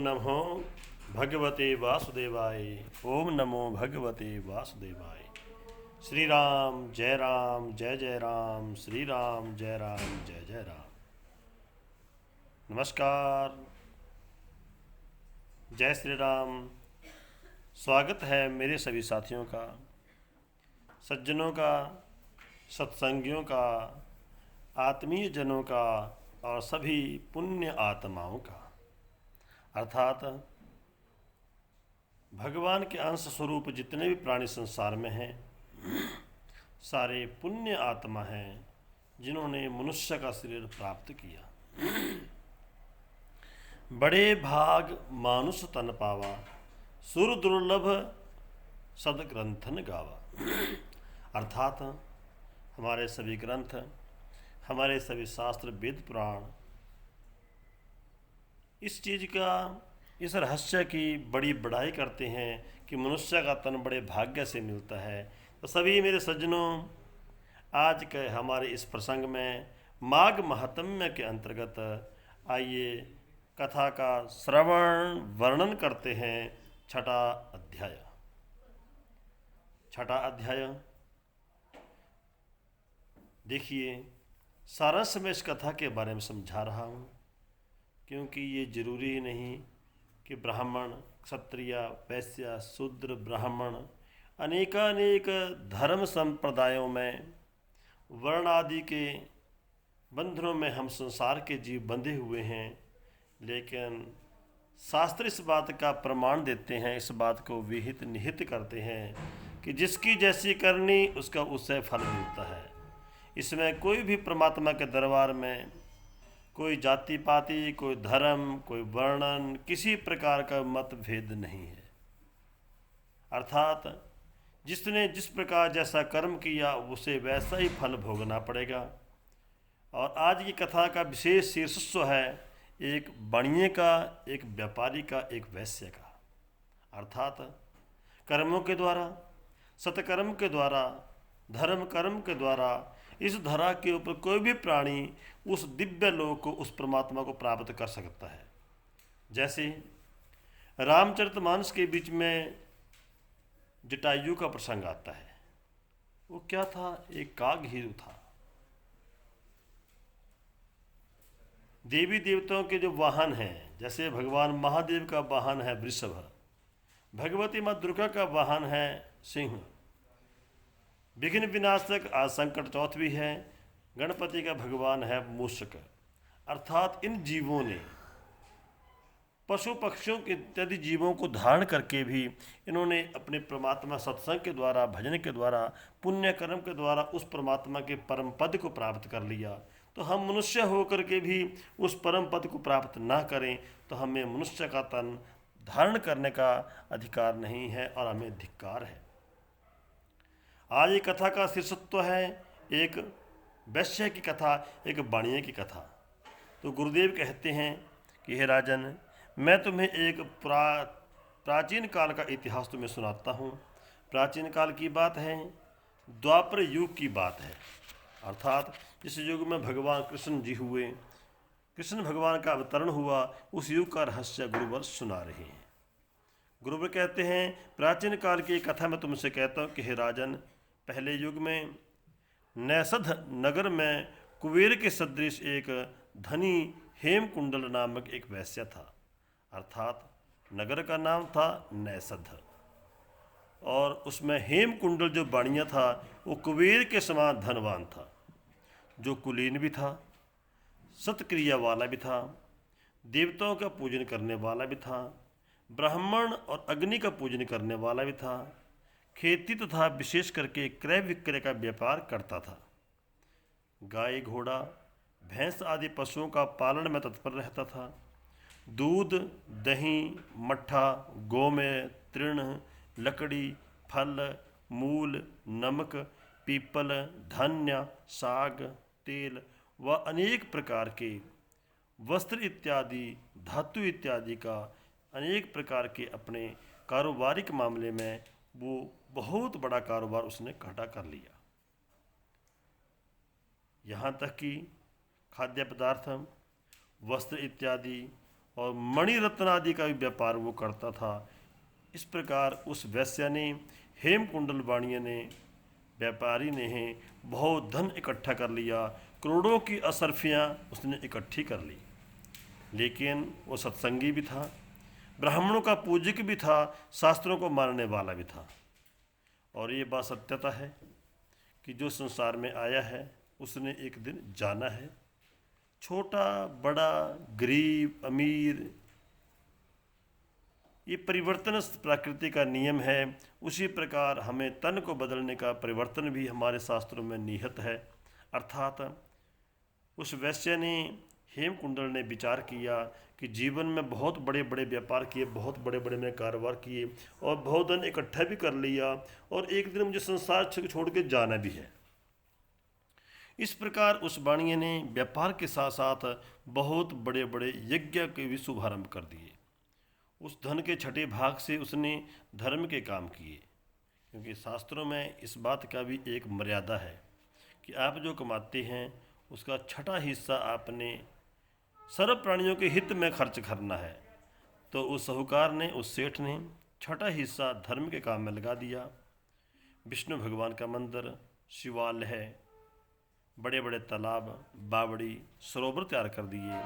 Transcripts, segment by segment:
नमो भगवते वासुदेवाय। ओम नमो भगवते वासुदेवाय। श्री राम जय राम जय जय राम, श्री राम जय जय राम। नमस्कार, जय श्री राम। स्वागत है मेरे सभी साथियों का, सज्जनों का, सत्संगियों का, आत्मीय जनों का और सभी पुण्य आत्माओं का, अर्थात भगवान के अंश स्वरूप जितने भी प्राणी संसार में हैं सारे पुण्य आत्मा हैं जिन्होंने मनुष्य का शरीर प्राप्त किया। बड़े भाग मानुष तन पावा, सुर दुर्लभ सदग्रंथन गावा। अर्थात हमारे सभी ग्रंथ, हमारे सभी शास्त्र, वेद पुराण इस चीज़ का, इस रहस्य की बड़ी बड़ाई करते हैं कि मनुष्य का तन बड़े भाग्य से मिलता है। तो सभी मेरे सज्जनों, आज के हमारे इस प्रसंग में माघ महात्म्य के अंतर्गत आइए कथा का श्रवण वर्णन करते हैं। छठा अध्याय देखिए, सारांश में इस कथा के बारे में समझा रहा हूँ, क्योंकि ये जरूरी नहीं कि ब्राह्मण, क्षत्रिय, वैश्य, शूद्र, ब्राह्मण अनेकानेक धर्म संप्रदायों में वर्ण आदि के बंधनों में हम संसार के जीव बंधे हुए हैं, लेकिन शास्त्र इस बात का प्रमाण देते हैं, इस बात को विहित निहित करते हैं कि जिसकी जैसी करनी उसका उससे फल मिलता है। इसमें कोई भी परमात्मा के दरबार में कोई जाति पाति, कोई धर्म, कोई वर्णन, किसी प्रकार का मतभेद नहीं है। अर्थात जिसने जिस प्रकार जैसा कर्म किया उसे वैसा ही फल भोगना पड़ेगा। और आज की कथा का विशेष शीर्षस्व है एक बणिये का, एक व्यापारी का, एक वैश्य का। अर्थात कर्मों के द्वारा, सत्कर्म के द्वारा, धर्म कर्म के द्वारा इस धरा के ऊपर कोई भी प्राणी उस दिव्य लोक को, उस परमात्मा को प्राप्त कर सकता है। जैसे रामचरितमानस के बीच में जटायु का प्रसंग आता है। वो क्या था? एक कागहीरू था। देवी देवताओं के जो वाहन हैं, जैसे भगवान महादेव का वाहन है वृषभ, भगवती माँ दुर्गा का वाहन है सिंह, विघ्न विनाशक आज संकट चौथ भी है, गणपति का भगवान है मूषक। अर्थात इन जीवों ने पशु पक्षियों के इत्यादि जीवों को धारण करके भी इन्होंने अपने परमात्मा सत्संग के द्वारा, भजन के द्वारा, पुण्य कर्म के द्वारा उस परमात्मा के परम पद को प्राप्त कर लिया। तो हम मनुष्य होकर के भी उस परम पद को प्राप्त ना करें तो हमें मनुष्य का तन धारण करने का अधिकार नहीं है और हमें धिक्कार है। आज ये कथा का शीर्षत्व है एक वैश्य की कथा, एक बणिये की कथा। तो गुरुदेव कहते हैं कि हे राजन, मैं तुम्हें एक प्राचीन काल का इतिहास तुम्हें सुनाता हूँ। प्राचीन काल की बात है, द्वापर युग की बात है। अर्थात जिस युग में भगवान कृष्ण जी हुए, कृष्ण भगवान का अवतरण हुआ, उस युग का रहस्य गुरुवर सुना रहे हैं। गुरुवर कहते हैं, प्राचीन काल की कथा मैं तुमसे कहता हूँ कि हे राजन, पहले युग में नैसध नगर में कुबेर के सदृश एक धनी हेमकुंडल नामक एक वैश्य था। अर्थात नगर का नाम था नैसध, और उसमें हेमकुंडल जो बणिया था वो कुबेर के समान धनवान था, जो कुलीन भी था, सत्क्रिया वाला भी था, देवताओं का पूजन करने वाला भी था, ब्राह्मण और अग्नि का पूजन करने वाला भी था, खेती तथा विशेष करके क्रय विक्रय का व्यापार करता था, गाय, घोड़ा, भैंस आदि पशुओं का पालन में तत्पर रहता था, दूध, दही, मट्ठा, गोमेय, तृण, लकड़ी, फल, मूल, नमक, पीपल, धान्य, साग, तेल व अनेक प्रकार के वस्त्र इत्यादि, धातु इत्यादि का अनेक प्रकार के अपने कारोबारिक मामले में वो बहुत बड़ा कारोबार उसने इकट्ठा कर लिया। यहाँ तक कि खाद्य पदार्थ, वस्त्र इत्यादि और मणि रत्न आदि का भी व्यापार वो करता था। इस प्रकार उस वैश्या ने, हेमकुंडल वाणिया ने, व्यापारी ने बहुत धन इकट्ठा कर लिया, करोड़ों की असरफियाँ उसने इकट्ठी कर ली। लेकिन वो सत्संगी भी था, ब्राह्मणों का पूजक भी था, शास्त्रों को मानने वाला भी था। और ये बात सत्यता है कि जो संसार में आया है उसने एक दिन जाना है। छोटा बड़ा, गरीब अमीर, ये परिवर्तन प्रकृति का नियम है। उसी प्रकार हमें तन को बदलने का परिवर्तन भी हमारे शास्त्रों में निहित है। अर्थात उस वैश्य ने, हेमकुंडल ने विचार किया कि जीवन में बहुत बड़े बड़े व्यापार किए, बहुत बड़े बड़े मैं कारोबार किए और बहुत धन इकट्ठा भी कर लिया, और एक दिन मुझे संसार छोड़ के जाना भी है। इस प्रकार उस वाणिये ने व्यापार के साथ साथ बहुत बड़े बड़े यज्ञ के भी शुभारंभ कर दिए। उस धन के छठे भाग से उसने धर्म के काम किए, क्योंकि शास्त्रों में इस बात का भी एक मर्यादा है कि आप जो कमाते हैं उसका छठा हिस्सा आपने सर्व प्राणियों के हित में खर्च करना है। तो उस साहूकार ने, उस सेठ ने छठा हिस्सा धर्म के काम में लगा दिया। विष्णु भगवान का मंदिर, शिवालय, बड़े बड़े तालाब, बावड़ी, सरोवर तैयार कर दिए।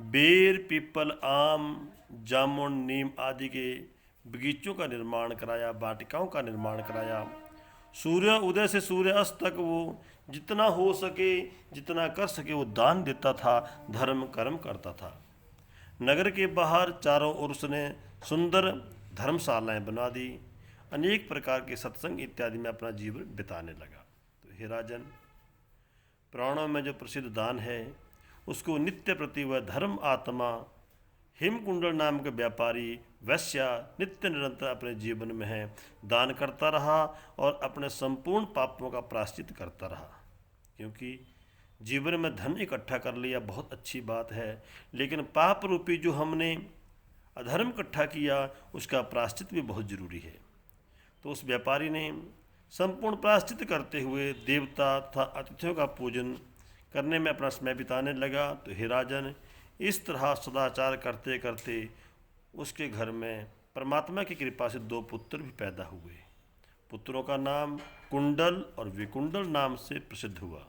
बेर, पीपल, आम, जामुन, नीम आदि के बगीचों का निर्माण कराया, वाटिकाओं का निर्माण कराया। सूर्य उदय से सूर्य अस्त तक वो जितना हो सके, जितना कर सके वो दान देता था, धर्म कर्म करता था। नगर के बाहर चारों ओर उसने सुंदर धर्मशालाएं बना दी, अनेक प्रकार के सत्संग इत्यादि में अपना जीवन बिताने लगा। तो हे राजन, पुराणों में जो प्रसिद्ध दान है उसको नित्य प्रति वह धर्म आत्मा हेमकुंडल नाम के व्यापारी वैश्या नित्य निरंतर अपने जीवन में है दान करता रहा और अपने संपूर्ण पापों का प्रायश्चित करता रहा। क्योंकि जीवन में धन इकट्ठा कर लिया बहुत अच्छी बात है, लेकिन पाप रूपी जो हमने अधर्म इकट्ठा किया उसका प्रायश्चित भी बहुत जरूरी है। तो उस व्यापारी ने संपूर्ण प्रायश्चित करते हुए देवता तथा अतिथियों का पूजन करने में अपना समय बिताने लगा। तो हे राजन, इस तरह सदाचार करते करते उसके घर में परमात्मा की कृपा से 2 पुत्र भी पैदा हुए। पुत्रों का नाम कुंडल और विकुंडल नाम से प्रसिद्ध हुआ।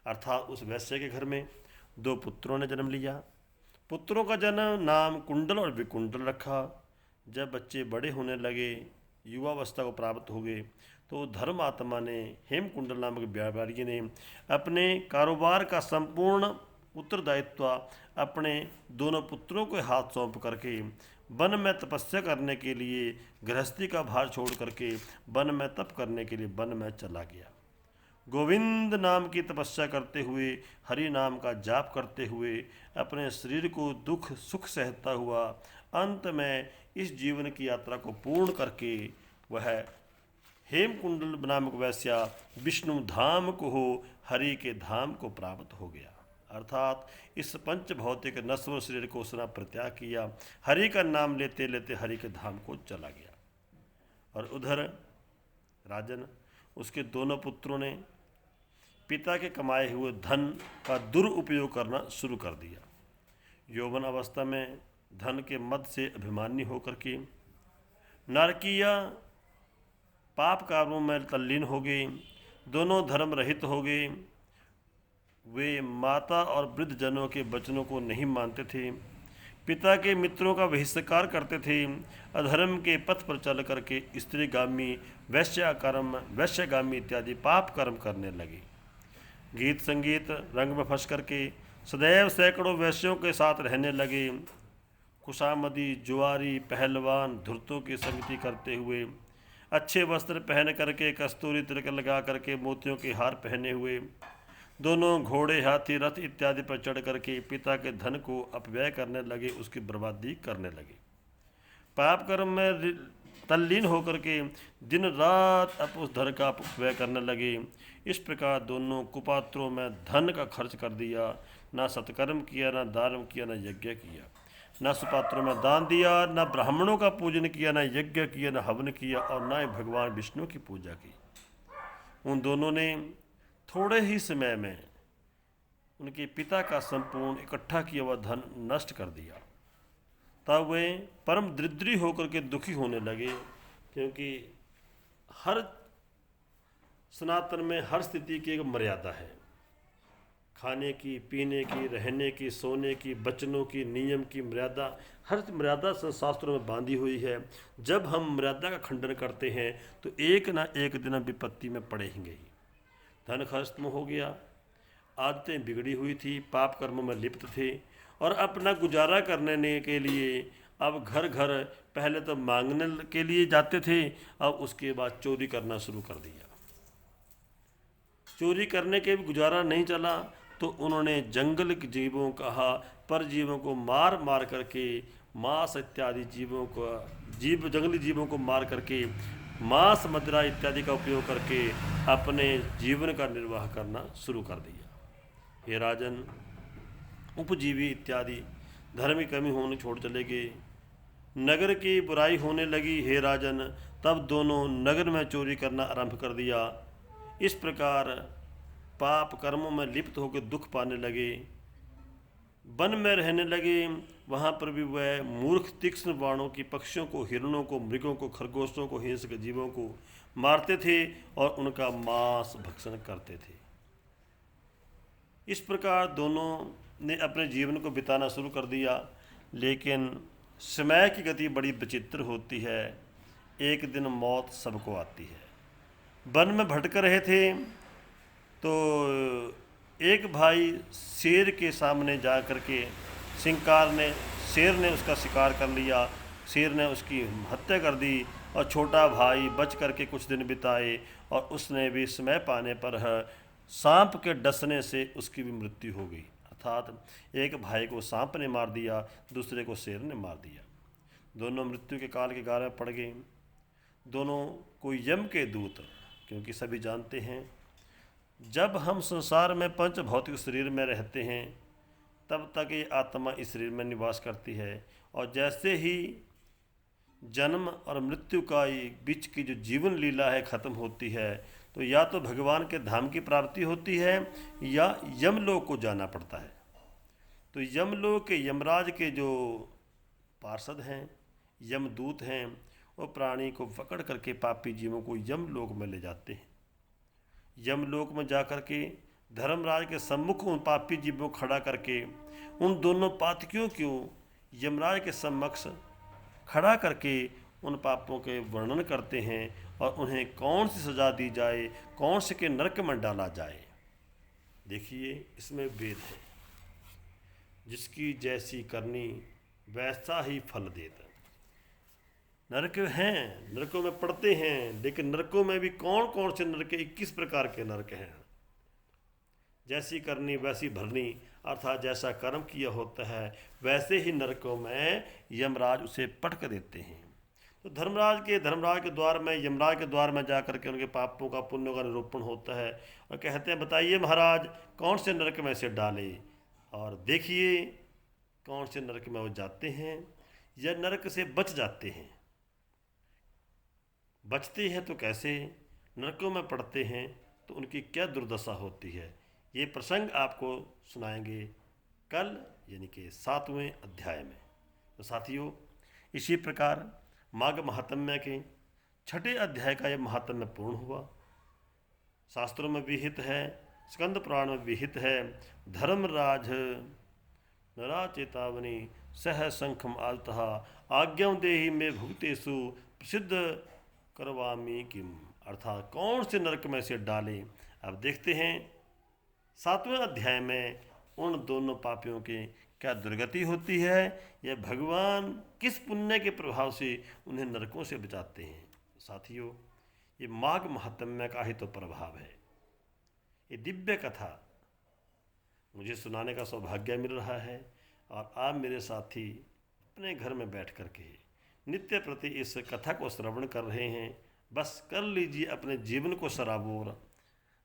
अर्थात उस वैश्य के घर में 2 पुत्रों ने जन्म लिया। पुत्रों का जन्म नाम कुंडल और विकुंडल रखा। जब बच्चे बड़े होने लगे, युवावस्था को प्राप्त हो गए, तो धर्मात्मा ने, हेमकुंडल नामक व्यापारी ने अपने कारोबार का संपूर्ण उत्तरदायित्व अपने दोनों पुत्रों को हाथ सौंप करके वन में तपस्या करने के लिए, गृहस्थी का भार छोड़ करके वन में तप करने के लिए वन में चला गया। गोविंद नाम की तपस्या करते हुए, हरि नाम का जाप करते हुए, अपने शरीर को दुख सुख सहता हुआ अंत में इस जीवन की यात्रा को पूर्ण करके वह हेमकुंडल नामक वैश्या विष्णु धाम को हो, हरि के धाम को प्राप्त हो गया। अर्थात इस पंच भौतिक नश्वर शरीर को उसने प्रत्याग किया, हरि का नाम लेते लेते हरि के धाम को चला गया। और उधर राजन, उसके दोनों पुत्रों ने पिता के कमाए हुए धन का दुरुपयोग करना शुरू कर दिया। यौवन अवस्था में धन के मद से अभिमानी होकर के नारकीय पाप कार्यों में तल्लीन हो गए, दोनों धर्म रहित हो गए। वे माता और वृद्ध जनों के वचनों को नहीं मानते थे, पिता के मित्रों का बहिष्कार करते थे, अधर्म के पथ पर चल करके स्त्रीगामी, वैश्यगामी इत्यादि पाप कर्म करने लगे। गीत संगीत रंग में फंस करके सदैव सैकड़ों वैश्यों के साथ रहने लगे। खुशामदी, जुआरी, पहलवान, धुर्तों की संगति करते हुए, अच्छे वस्त्र पहन करके, कस्तूरी तिलक लगा करके, मोतियों के हार पहने हुए, दोनों घोड़े, हाथी, रथ इत्यादि पर चढ़ करके पिता के धन को अपव्यय करने लगे, उसकी बर्बादी करने लगे। पाप कर्म में तल्लीन होकर के दिन रात उस धन का अपव्यय करने लगे। इस प्रकार दोनों कुपात्रों में धन का खर्च कर दिया, ना सत्कर्म किया, ना दान किया, ना यज्ञ किया, न सुपात्रों में दान दिया, न ब्राह्मणों का पूजन किया, न यज्ञ किया, न हवन किया, और न ही भगवान विष्णु की पूजा की। उन दोनों ने थोड़े ही समय में उनके पिता का संपूर्ण इकट्ठा किया हुआ धन नष्ट कर दिया। तब वे परम दरिद्री होकर के दुखी होने लगे, क्योंकि हर सनातन में हर स्थिति की एक मर्यादा है। खाने की, पीने की, रहने की, सोने की, बचनों की, नियम की मर्यादा, हर मर्यादा शास्त्रों में बांधी हुई है। जब हम मर्यादा का खंडन करते हैं तो एक ना एक दिन हम विपत्ति में पड़ेंगे ही। धन खत्म हो गया, आदतें बिगड़ी हुई थी, पाप कर्मों में लिप्त थे, और अपना गुजारा करने के लिए अब घर घर पहले तो मांगने के लिए जाते थे, अब उसके बाद चोरी करना शुरू कर दिया। चोरी करने के भी गुजारा नहीं चला तो उन्होंने जंगल के जीवों कहा, पर जीवों को मार मार करके, मांस इत्यादि जीवों को, जंगली जीवों को मार करके, मांस मदिरा इत्यादि का उपयोग करके अपने जीवन का निर्वाह करना शुरू कर दिया। हे राजन, उपजीवी इत्यादि धर्म की कमी होने छोड़ चले गए, नगर की बुराई होने लगी। हे राजन, तब दोनों नगर में चोरी करना आरंभ कर दिया। इस प्रकार पाप कर्मों में लिप्त होकर दुख पाने लगे, वन में रहने लगे। वहाँ पर भी वह मूर्ख तीक्ष्ण बाणों की पक्षियों को, हिरणों को, मृगों को, खरगोशों को, हिंसक जीवों को मारते थे और उनका मांस भक्षण करते थे। इस प्रकार दोनों ने अपने जीवन को बिताना शुरू कर दिया। लेकिन समय की गति बड़ी विचित्र होती है, एक दिन मौत सबको आती है। वन में भटक रहे थे तो एक भाई शेर के सामने जा कर के शेर ने उसका शिकार कर लिया, शेर ने उसकी हत्या कर दी, और छोटा भाई बच करके कुछ दिन बिताए, और उसने भी समय पाने पर सांप के डसने से उसकी भी मृत्यु हो गई। अर्थात एक भाई को सांप ने मार दिया, दूसरे को शेर ने मार दिया। दोनों मृत्यु के काल के गारे पड़ गए। दोनों को यम के दूत, क्योंकि सभी जानते हैं जब हम संसार में पंच भौतिक शरीर में रहते हैं तब तक ये आत्मा इस शरीर में निवास करती है, और जैसे ही जन्म और मृत्यु का बीच की जो जीवन लीला है ख़त्म होती है, तो या तो भगवान के धाम की प्राप्ति होती है या यमलोक को जाना पड़ता है। तो यमलोक के यमराज के जो पार्षद हैं, यमदूत हैं, वो प्राणी को पकड़ करके पापी जीवों को यमलोक में ले जाते हैं। यमलोक में जाकर के धर्मराज के सम्मुख उन पापी जीवों को खड़ा करके उन दोनों पातकियों को यमराज के समक्ष खड़ा करके उन पापों के वर्णन करते हैं और उन्हें कौन सी सज़ा दी जाए, कौन से के नरक में डाला जाए। देखिए, इसमें भेद है। जिसकी जैसी करनी वैसा ही फल देता। नरक हैं, नरकों में पड़ते हैं, लेकिन नरकों में भी कौन कौन से नरक, 21 प्रकार के नरक हैं। जैसी करनी वैसी भरनी, अर्थात जैसा कर्म किया होता है वैसे ही नरकों में यमराज उसे पटक देते हैं। तो धर्मराज के द्वार में, यमराज के द्वार में जा करके उनके पापों का, पुण्यों का निरूपण होता है और कहते हैं, बताइए महाराज कौन से नरक में से डाले। और देखिए कौन से नरक में वो जाते हैं या नरक से बच जाते हैं। बचते हैं तो कैसे, नरकों में पड़ते हैं तो उनकी क्या दुर्दशा होती है, ये प्रसंग आपको सुनाएंगे कल, यानी कि 7वें अध्याय में। तो साथियों, इसी प्रकार माघ महात्म्य के 6ठे अध्याय का यह महात्म्य पूर्ण हुआ। शास्त्रों में विहित है, स्कंद पुराण में विहित है, धर्मराज नरा चेतावनी सह शंखम आलतः आज्ञा देहि में भुगतेषु प्रसिद्ध करवामी किम, अर्थात कौन से नरक में से डालें। अब देखते हैं 7वें अध्याय में उन दोनों पापियों की क्या दुर्गति होती है, या भगवान किस पुण्य के प्रभाव से उन्हें नरकों से बचाते हैं। साथियों, ये माघ महात्म्य का ही तो प्रभाव है। ये दिव्य कथा मुझे सुनाने का सौभाग्य मिल रहा है, और आप मेरे साथी अपने घर में बैठ कर के नित्य प्रति इस कथा को श्रवण कर रहे हैं। बस कर लीजिए अपने जीवन को सराबोर।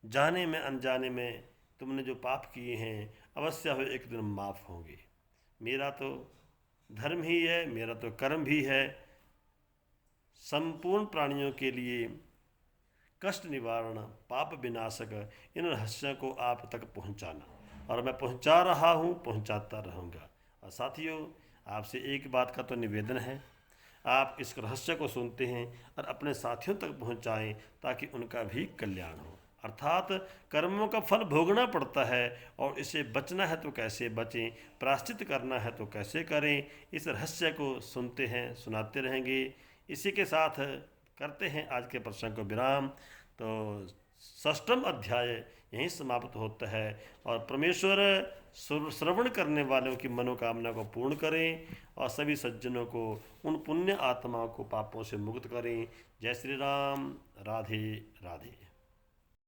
जाने में अनजाने में तुमने जो पाप किए हैं अवश्य हो एक दिन माफ़ होंगे। मेरा तो धर्म ही है, मेरा तो कर्म भी है, संपूर्ण प्राणियों के लिए कष्ट निवारण, पाप विनाशक इन रहस्यों को आप तक पहुंचाना, और मैं पहुंचा रहा हूं, पहुंचाता रहूँगा। और साथियों, आपसे एक बात का तो निवेदन है, आप इस रहस्य को सुनते हैं और अपने साथियों तक पहुंचाएं ताकि उनका भी कल्याण हो। अर्थात कर्मों का फल भोगना पड़ता है और इसे बचना है तो कैसे बचें, प्रायश्चित करना है तो कैसे करें, इस रहस्य को सुनते हैं, सुनाते रहेंगे। इसी के साथ करते हैं आज के प्रसंग को विराम। तो षष्ठम अध्याय यहीं समाप्त होता है और परमेश्वर श्रवण करने वालों की मनोकामना को पूर्ण करें और सभी सज्जनों को, उन पुण्य आत्माओं को पापों से मुक्त करें। जय श्री राम। राधे राधे।